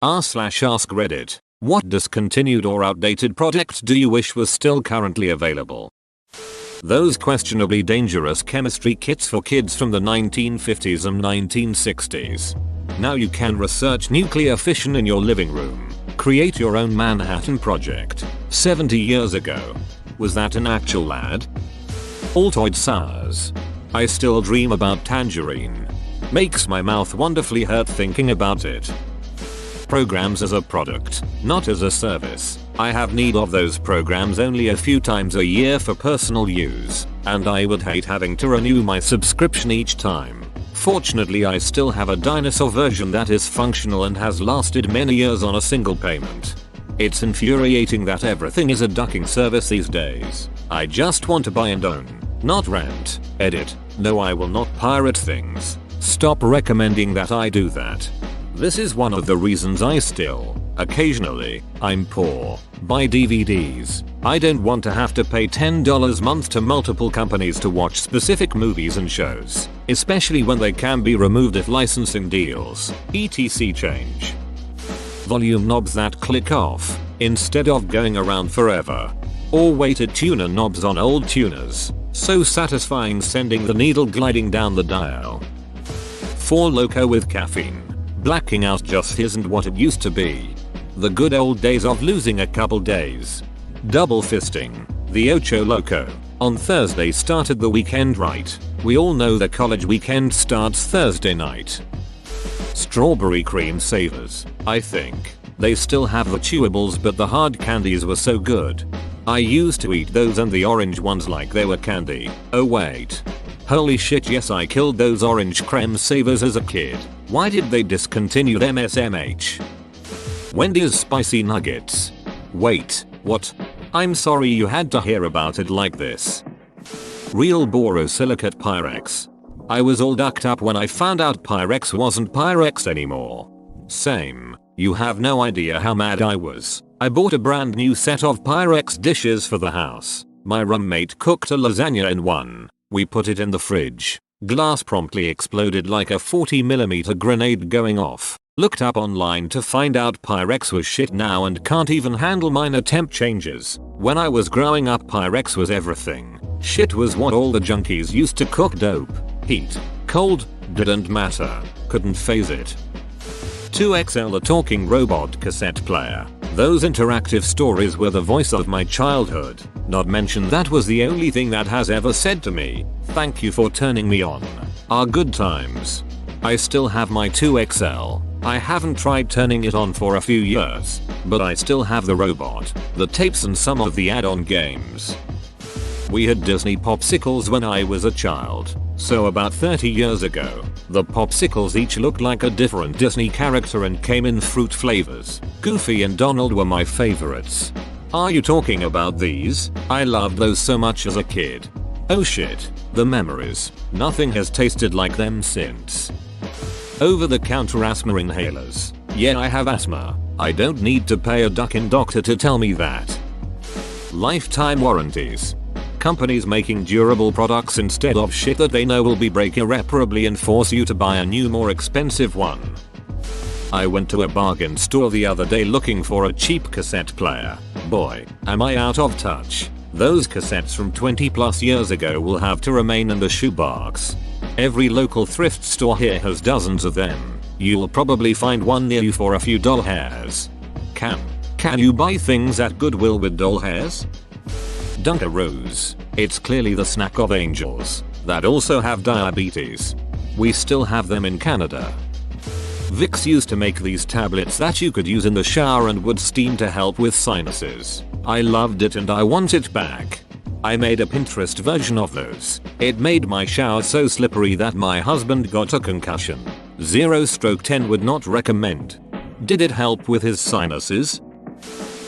r/ask Reddit. What discontinued or outdated product do you wish was still currently available? Those questionably dangerous chemistry kits for kids from the 1950s and 1960s. Now you can research nuclear fission in your living room. Create your own Manhattan Project. 70 years ago. Was that an actual lad? Altoid sours. I still dream about tangerine. Makes my mouth wonderfully hurt thinking about it. Programs as a product, not as a service. I have need of those programs only a few times a year for personal use, and I would hate having to renew my subscription each time. Fortunately, I still have a dinosaur version that is functional and has lasted many years on a single payment. It's infuriating that everything is a ducking service these days. I just want to buy and own, not rent. Edit. No, I will not pirate things. Stop recommending that I do that. This is one of the reasons I still, occasionally, I'm poor, buy DVDs. I don't want to have to pay $10 a month to multiple companies to watch specific movies and shows, especially when they can be removed if licensing deals, etc. change. Volume knobs that click off, instead of going around forever. Or weighted tuner knobs on old tuners, so satisfying sending the needle gliding down the dial. 4 Loco with caffeine. Blacking out just isn't what it used to be. The good old days of losing a couple days. Double fisting. The Ocho Loco. On Thursday started the weekend right. We all know the college weekend starts Thursday night. Strawberry cream savers. I think. They still have the chewables, but the hard candies were so good. I used to eat those and the orange ones like they were candy. Oh wait. Holy shit, yes, I killed those orange creme savers as a kid. Why did they discontinue them SMH? Wendy's spicy nuggets. Wait, what? I'm sorry you had to hear about it like this. Real borosilicate Pyrex. I was all ducked up when I found out Pyrex wasn't Pyrex anymore. Same. You have no idea how mad I was. I bought a brand new set of Pyrex dishes for the house. My roommate cooked a lasagna in one. We put it in the fridge. Glass promptly exploded like a 40mm grenade going off. Looked up online to find out Pyrex was shit now and can't even handle minor temp changes. When I was growing up, Pyrex was everything. Shit was what all the junkies used to cook dope. Heat, cold, didn't matter. Couldn't phase it. 2XL a talking robot cassette player. Those interactive stories were the voice of my childhood. Not mention that was the only thing that has ever said to me, "Thank you for turning me on." Are good times. I still have my 2XL. I haven't tried turning it on for a few years, but I still have the robot, the tapes and some of the add-on games. We had Disney popsicles when I was a child, so about 30 years ago. The popsicles each looked like a different Disney character and came in fruit flavors. Goofy and Donald were my favorites. Are you talking about these? I loved those so much as a kid. Oh shit, the memories. Nothing has tasted like them since. Over-the-counter asthma inhalers. Yeah, I have asthma. I don't need to pay a ducking doctor to tell me that. Lifetime warranties. Companies making durable products instead of shit that they know will be break irreparably and force you to buy a new, more expensive one. I went to a bargain store the other day looking for a cheap cassette player. Boy, am I out of touch. Those cassettes from 20 plus years ago will have to remain in the shoebox. Every local thrift store here has dozens of them. You'll probably find one near you for a few doll hairs. Can you buy things at Goodwill with doll hairs? Dunkaroos. It's clearly the snack of angels that also have diabetes. We still have them in Canada. Vicks used to make these tablets that you could use in the shower and would steam to help with sinuses. I loved it and I want it back. I made a Pinterest version of those. It made my shower so slippery that my husband got a concussion. 0/10 would not recommend. Did it help with his sinuses?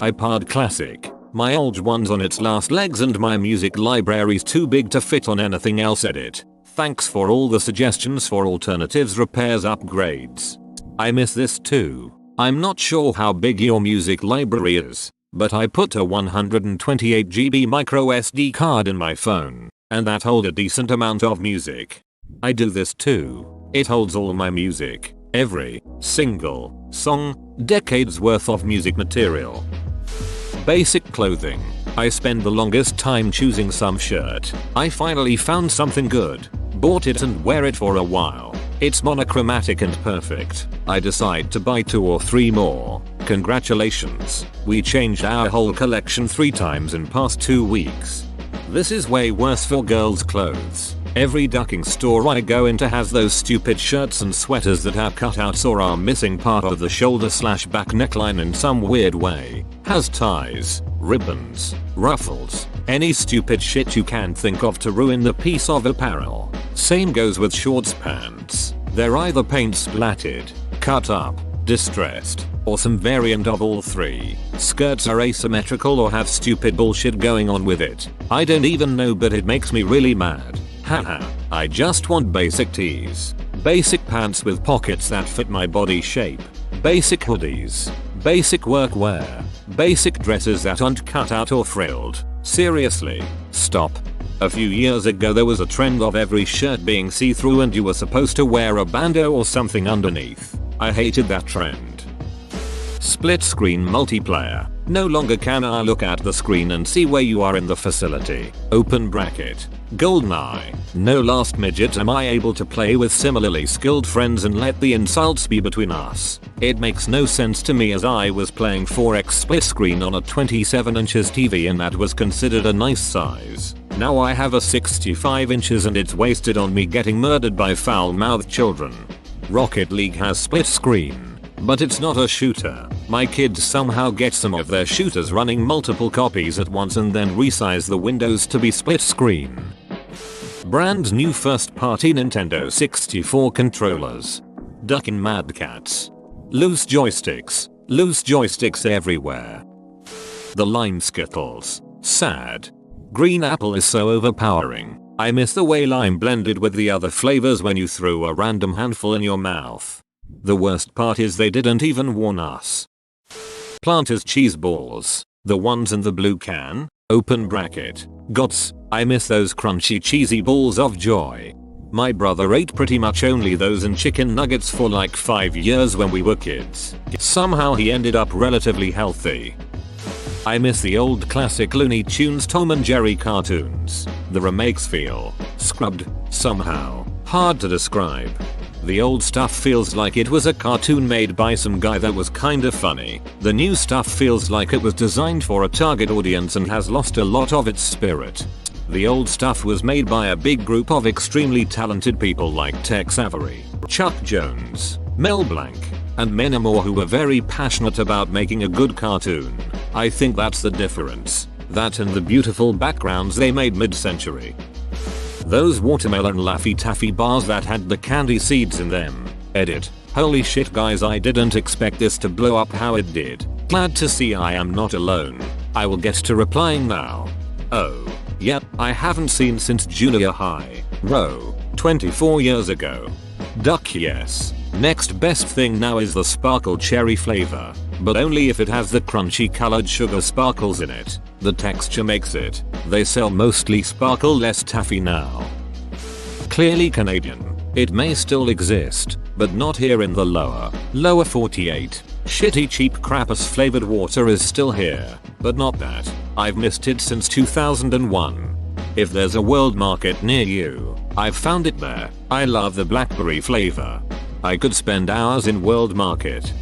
iPod Classic. My old one's on its last legs and my music library's too big to fit on anything else. Edit. Thanks for all the suggestions for alternatives, repairs, upgrades. I miss this too. I'm not sure how big your music library is, but I put a 128GB micro SD card in my phone, and that holds a decent amount of music. I do this too. It holds all my music. Every single song, decades worth of music material. Basic clothing. I spend the longest time choosing some shirt. I finally found something good. Bought it and wear it for a while. It's monochromatic and perfect. I decide to buy 2 or 3 more. Congratulations. We changed our whole collection 3 times in past 2 weeks. This is way worse for girls' clothes. Every ducking store I go into has those stupid shirts and sweaters that have cutouts or are missing part of the shoulder/back neckline in some weird way. Has ties, ribbons, ruffles, any stupid shit you can think of to ruin the piece of apparel. Same goes with shorts pants. They're either paint splattered, cut up, distressed, or some variant of all 3. Skirts are asymmetrical or have stupid bullshit going on with it. I don't even know, but it makes me really mad. Haha, I just want basic tees. Basic pants with pockets that fit my body shape. Basic hoodies. Basic workwear. Basic dresses that aren't cut out or frilled. Seriously, stop. A few years ago there was a trend of every shirt being see-through and you were supposed to wear a bandeau or something underneath. I hated that trend. Split screen multiplayer. No longer can I look at the screen and see where you are in the facility. Open bracket. GoldenEye. No last midget am I able to play with similarly skilled friends and let the insults be between us. It makes no sense to me as I was playing 4x split screen on a 27 inches TV and that was considered a nice size. Now I have a 65 inches and it's wasted on me getting murdered by foul-mouthed children. Rocket League has split screen. But it's not a shooter. My kids somehow get some of their shooters running multiple copies at once and then resize the windows to be split screen. Brand new first party Nintendo 64 controllers. Duckin' Mad Cats. Loose joysticks. Loose joysticks everywhere. The lime Skittles. Sad. Green apple is so overpowering. I miss the way lime blended with the other flavors when you threw a random handful in your mouth. The worst part is they didn't even warn us. Planters cheese balls. The ones in the blue can. Open bracket. Gots, I miss those crunchy cheesy balls of joy. My brother ate pretty much only those and chicken nuggets for like 5 years when we were kids. Somehow he ended up relatively healthy. I miss the old classic Looney Tunes Tom and Jerry cartoons. The remakes feel scrubbed, somehow. Hard to describe. The old stuff feels like it was a cartoon made by some guy that was kinda funny. The new stuff feels like it was designed for a target audience and has lost a lot of its spirit. The old stuff was made by a big group of extremely talented people like Tex Avery, Chuck Jones, Mel Blanc, and many more who were very passionate about making a good cartoon. I think that's the difference. That and the beautiful backgrounds they made mid-century. Those watermelon Laffy Taffy bars that had the candy seeds in them. Edit. Holy shit guys, I didn't expect this to blow up how it did. Glad to see I am not alone. I will get to replying now. Oh. Yep, I haven't seen since junior high. Row. 24 years ago. Duck yes. Next best thing now is the sparkle cherry flavor. But only if it has the crunchy colored sugar sparkles in it. The texture makes it. They sell mostly sparkle less taffy now. Clearly Canadian. It may still exist, but not here in the lower 48. Shitty cheap crappus flavored water is still here, but not that. I've missed it since 2001. If there's a world market near you, I've found it there. I love the blackberry flavor. I could spend hours in world market.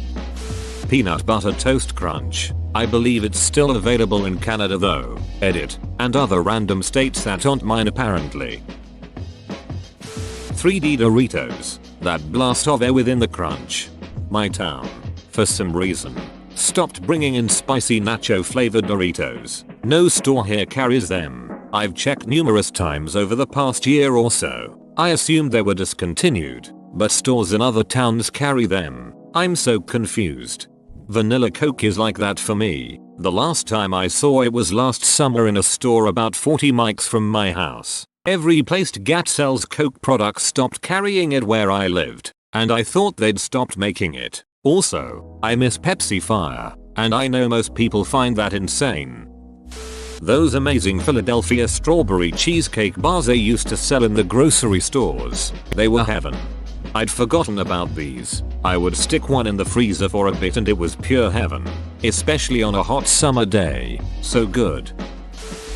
Peanut butter toast crunch. I believe it's still available in Canada though. Edit. And other random states that aren't mine apparently. 3D Doritos. That blast of air within the crunch. My town, for some reason, stopped bringing in spicy nacho flavored Doritos. No store here carries them. I've checked numerous times over the past year or so. I assumed they were discontinued, but stores in other towns carry them. I'm so confused. Vanilla Coke is like that for me. The last time I saw it was last summer in a store about 40 mics from my house. Every place that sells Coke products stopped carrying it where I lived, and I thought they'd stopped making it. Also, I miss Pepsi Fire, and I know most people find that insane. Those amazing Philadelphia strawberry cheesecake bars they used to sell in the grocery stores. They were heaven. I'd forgotten about these. I would stick one in the freezer for a bit and it was pure heaven. Especially on a hot summer day. So good.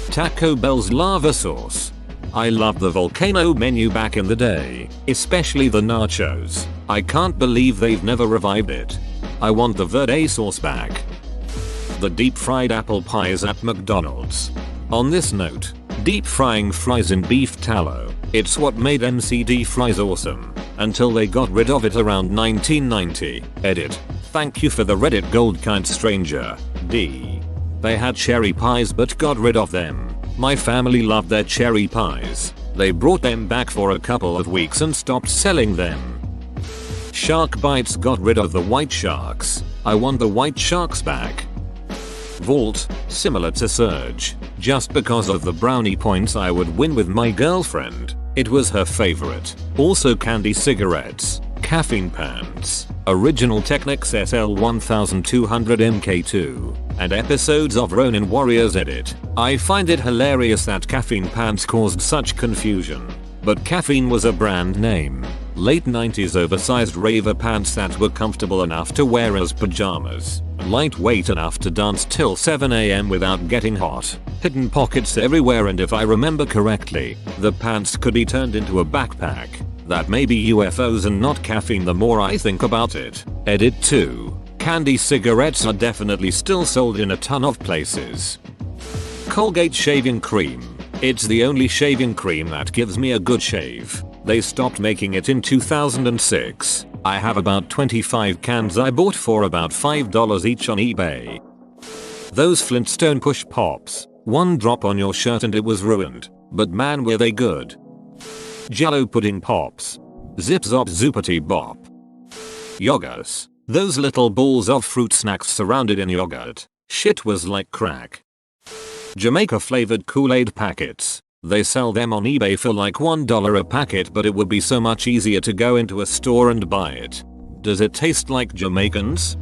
Taco Bell's lava sauce. I loved the volcano menu back in the day. Especially the nachos. I can't believe they've never revived it. I want the verde sauce back. The deep fried apple pies at McDonald's. On this note, deep frying fries in beef tallow. It's what made MCD fries awesome. Until they got rid of it around 1990. Edit. Thank you for the Reddit gold kind stranger. D. They had cherry pies but got rid of them. My family loved their cherry pies. They brought them back for a couple of weeks and stopped selling them. Shark Bites got rid of the white sharks. I want the white sharks back. Vault, similar to Surge. Just because of the brownie points I would win with my girlfriend. It was her favorite. Also candy cigarettes, caffeine pants, original Technics SL 1200 MK2, and episodes of Ronin Warriors Edit. I find it hilarious that caffeine pants caused such confusion. But caffeine was a brand name. Late 90s oversized raver pants that were comfortable enough to wear as pajamas. Lightweight enough to dance till 7 AM without getting hot. Hidden pockets everywhere, and if I remember correctly, the pants could be turned into a backpack. That may be UFOs and not caffeine the more I think about it. Edit 2. Candy cigarettes are definitely still sold in a ton of places. Colgate shaving cream. It's the only shaving cream that gives me a good shave. They stopped making it in 2006. I have about 25 cans I bought for about $5 each on eBay. Those Flintstone push pops. One drop on your shirt and it was ruined. But man were they good. Jello pudding pops. Zip zop zoopity bop. Yogurts. Those little balls of fruit snacks surrounded in yogurt. Shit was like crack. Jamaica flavored Kool-Aid packets. They sell them on eBay for like $1 a packet, but it would be so much easier to go into a store and buy it. Does it taste like Jamaicans?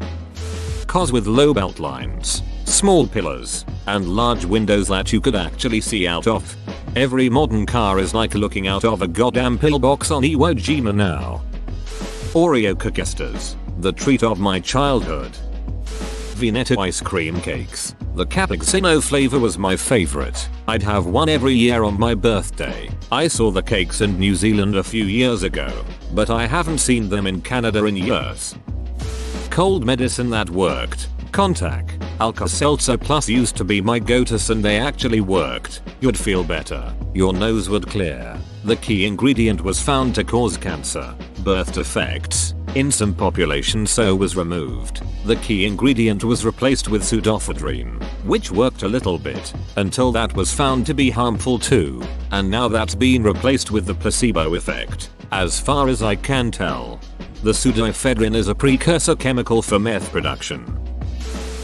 Cars with low belt lines, small pillars, and large windows that you could actually see out of. Every modern car is like looking out of a goddamn pillbox on Iwo Jima now. Oreo cookiesters, the treat of my childhood. Veneto ice cream cakes. The cappuccino flavor was my favorite. I'd have one every year on my birthday. I saw the cakes in New Zealand a few years ago, but I haven't seen them in Canada in years. Cold medicine that worked. Contac, Alka-Seltzer Plus used to be my go-to and they actually worked. You'd feel better. Your nose would clear. The key ingredient was found to cause cancer. Birth defects. In some populations so was removed. The key ingredient was replaced with pseudoephedrine, which worked a little bit, until that was found to be harmful too, and now that's been replaced with the placebo effect. As far as I can tell, the pseudoephedrine is a precursor chemical for meth production.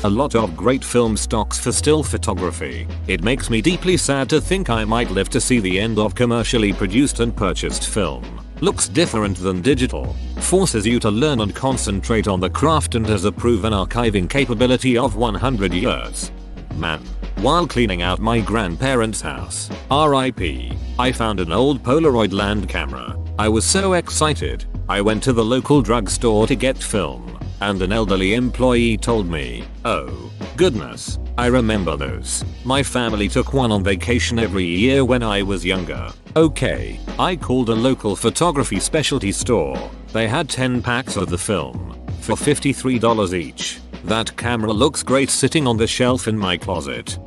A lot of great film stocks for still photography. It makes me deeply sad to think I might live to see the end of commercially produced and purchased film. Looks different than digital, forces you to learn and concentrate on the craft, and has a proven archiving capability of 100 years. Man. While cleaning out my grandparents' house, RIP, I found an old Polaroid land camera. I was so excited, I went to the local drugstore to get film, and an elderly employee told me, "Oh, goodness, I remember those. My family took one on vacation every year when I was younger." Okay, I called a local photography specialty store. They had 10 packs of the film for $53 each. That camera looks great sitting on the shelf in my closet.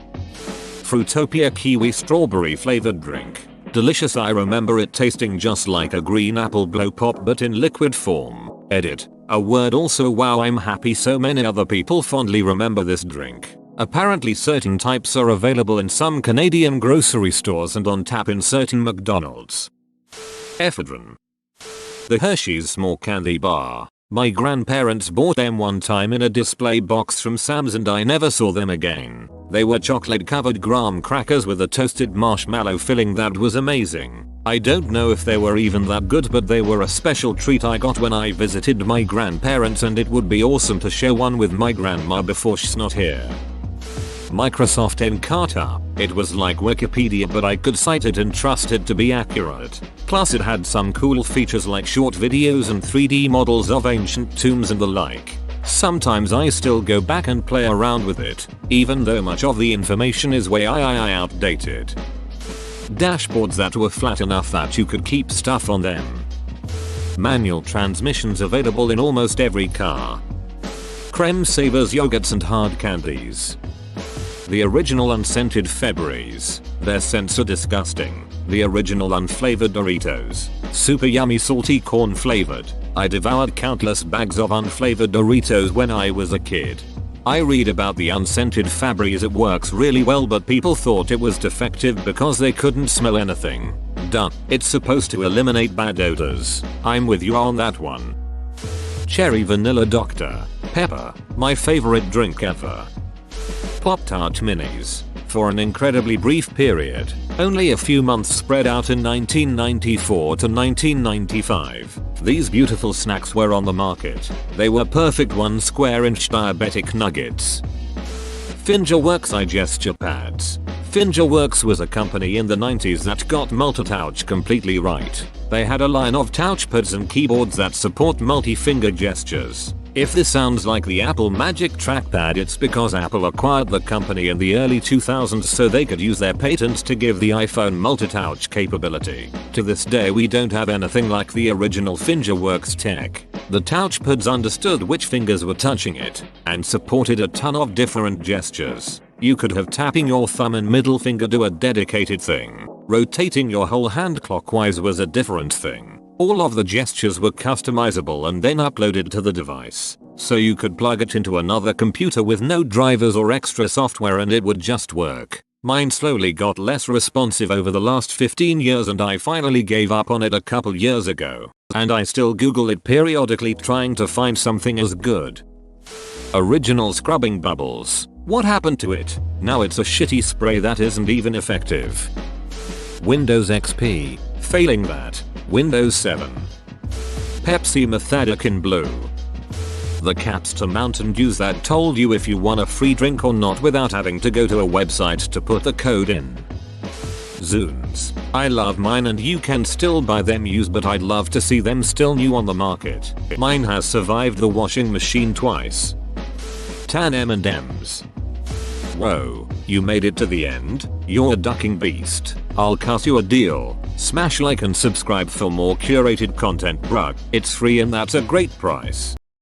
Fruitopia kiwi strawberry flavored drink. Delicious. I remember it tasting just like a green apple blow pop but in liquid form. Edit. A word also. Wow, I'm happy so many other people fondly remember this drink. Apparently certain types are available in some Canadian grocery stores and on tap in certain McDonald's. Ephedrine. The Hershey's small candy bar. My grandparents bought them one time in a display box from Sam's and I never saw them again. They were chocolate covered graham crackers with a toasted marshmallow filling that was amazing. I don't know if they were even that good, but they were a special treat I got when I visited my grandparents, and it would be awesome to share one with my grandma before she's not here. Microsoft Encarta. It was like Wikipedia, but I could cite it and trust it to be accurate. Plus it had some cool features like short videos and 3D models of ancient tombs and the like. Sometimes I still go back and play around with it, even though much of the information is way outdated. Dashboards that were flat enough that you could keep stuff on them. Manual transmissions available in almost every car. Creme savers, yogurts and hard candies. The original unscented Februaries. Their scents are disgusting. The original unflavored Doritos. Super yummy salty corn flavored. I devoured countless bags of unflavored Doritos when I was a kid. I read about the unscented Fabries. It works really well, but people thought it was defective because they couldn't smell anything. Duh. It's supposed to eliminate bad odors. I'm with you on that one. Cherry vanilla Dr. Pepper. My favorite drink ever. Pop-Tart Minis. For an incredibly brief period, only a few months spread out in 1994 to 1995, these beautiful snacks were on the market. They were perfect 1 square inch diabetic nuggets. Fingerworks iGesture pads. Fingerworks was a company in the 90s that got multi-touch completely right. They had a line of touchpads and keyboards that support multi-finger gestures. If this sounds like the Apple Magic Trackpad, it's because Apple acquired the company in the early 2000s so they could use their patents to give the iPhone multi-touch capability. To this day we don't have anything like the original Fingerworks tech. The touchpads understood which fingers were touching it and supported a ton of different gestures. You could have tapping your thumb and middle finger do a dedicated thing. Rotating your whole hand clockwise was a different thing. All of the gestures were customizable and then uploaded to the device, so you could plug it into another computer with no drivers or extra software and it would just work. Mine slowly got less responsive over the last 15 years and I finally gave up on it a couple years ago. And I still Google it periodically trying to find something as good. Original scrubbing bubbles. What happened to it? Now it's a shitty spray that isn't even effective. Windows XP. Failing that. Windows 7. Pepsi Methodic in blue. The caps to Mountain Dews that told you if you won a free drink or not without having to go to a website to put the code in. Zunes. I love mine and you can still buy them used, but I'd love to see them still new on the market. Mine has survived the washing machine twice. Tan M&Ms. Whoa, you made it to the end? You're a ducking beast. I'll cut you a deal. Smash like and subscribe for more curated content, bruh. It's free and that's a great price.